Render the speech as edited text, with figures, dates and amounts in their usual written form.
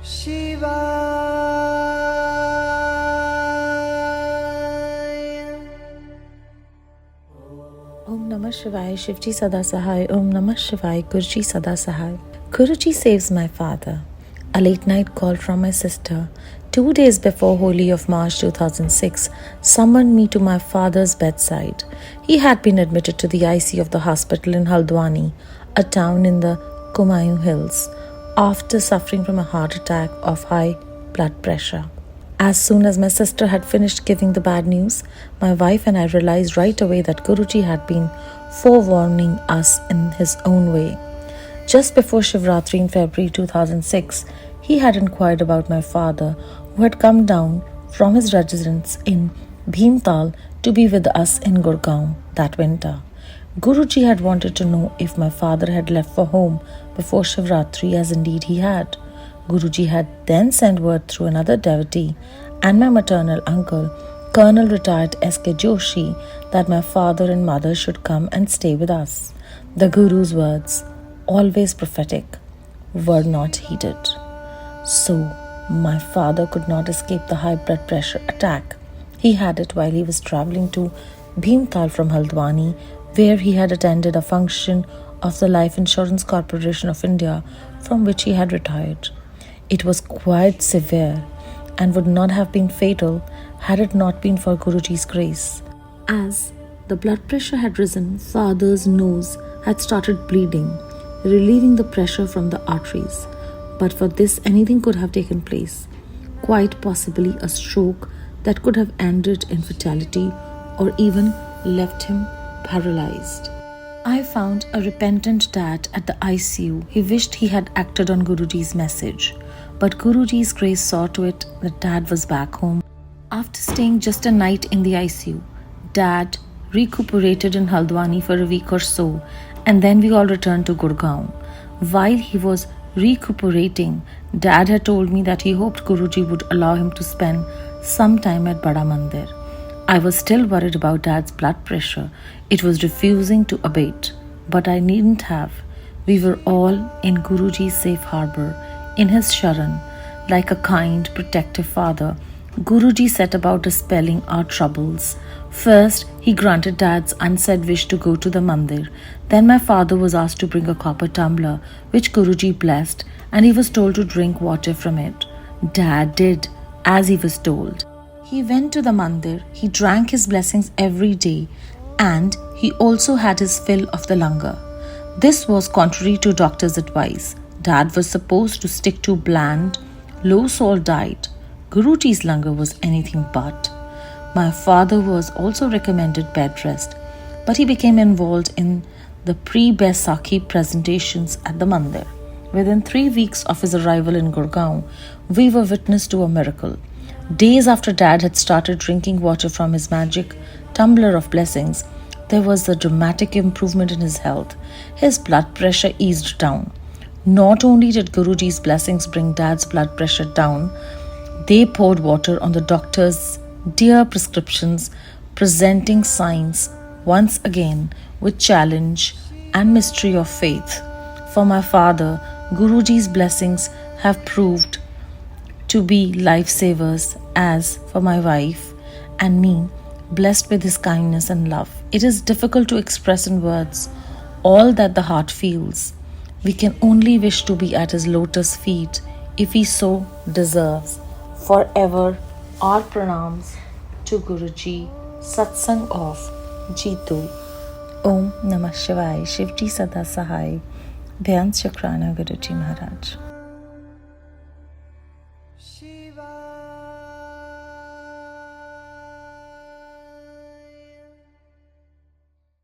Shiva. Om Namah Shivaya, Shivji Sada Sahai. Om Namah Shivaya, Guruji Sada Sahai. Guruji saves my father. A late night call from my sister, 2 days before Holi of March 2006, summoned me to my father's bedside. He had been admitted to the ICU of the hospital in Haldwani, a town in the Kumaun Hills, after suffering from a heart attack of high blood pressure. As soon as my sister had finished giving the bad news, my wife and I realized right away that Guruji had been forewarning us in his own way. Just before Shivratri in February 2006, he had inquired about my father, who had come down from his residence in Bhimtal to be with us in Gurgaon that winter. Guruji had wanted to know if my father had left for home before Shivratri, as indeed he had. Guruji had then sent word through another devotee and my maternal uncle, Colonel Retired S.K. Joshi, that my father and mother should come and stay with us. The Guru's words, always prophetic, were not heeded. So, my father could not escape the high blood pressure attack. He had it while he was travelling to Bhimtal from Haldwani, where he had attended a function of the Life Insurance Corporation of India, from which he had retired. It was quite severe and would not have been fatal had it not been for Guruji's grace. As the blood pressure had risen, father's nose had started bleeding, relieving the pressure from the arteries. But for this, anything could have taken place. Quite possibly a stroke that could have ended in fatality or even left him paralyzed. I found a repentant dad at the ICU. He wished he had acted on Guruji's message. But Guruji's grace saw to it that Dad was back home. After staying just a night in the ICU, Dad recuperated in Haldwani for a week or so, and then we all returned to Gurgaon. While he was recuperating, Dad had told me that he hoped Guruji would allow him to spend some time at Bada Mandir. I was still worried about Dad's blood pressure. It was refusing to abate, but I needn't have. We were all in Guruji's safe harbour, in his sharan. Like a kind, protective father, Guruji set about dispelling our troubles. First, he granted Dad's unsaid wish to go to the mandir. Then my father was asked to bring a copper tumbler, which Guruji blessed, and he was told to drink water from it. Dad did as he was told. He went to the mandir, he drank his blessings every day, and he also had his fill of the langar. This was contrary to doctor's advice. Dad was supposed to stick to bland, low-salt diet. Guruji's langar was anything but. My father was also recommended bed rest, but he became involved in the pre-Baisakhi presentations at the mandir. Within 3 weeks of his arrival in Gurgaon, we were witness to a miracle. Days after Dad had started drinking water from his magic tumbler of blessings, there was a dramatic improvement in his health. His blood pressure eased down. Not only did Guruji's blessings bring Dad's blood pressure down, they poured water on the doctor's dear prescriptions, presenting signs once again with challenge and mystery of faith. For my father, Guruji's blessings have proved to be lifesavers, as for my wife and me, blessed with his kindness and love. It is difficult to express in words all that the heart feels. We can only wish to be at his lotus feet if he so deserves. Forever, our pranams to Guruji, Satsang of Jeetu. Om Namah Shivaya, Shivji Sada Sahai. Dhyan Chakrana Guruji Maharaj.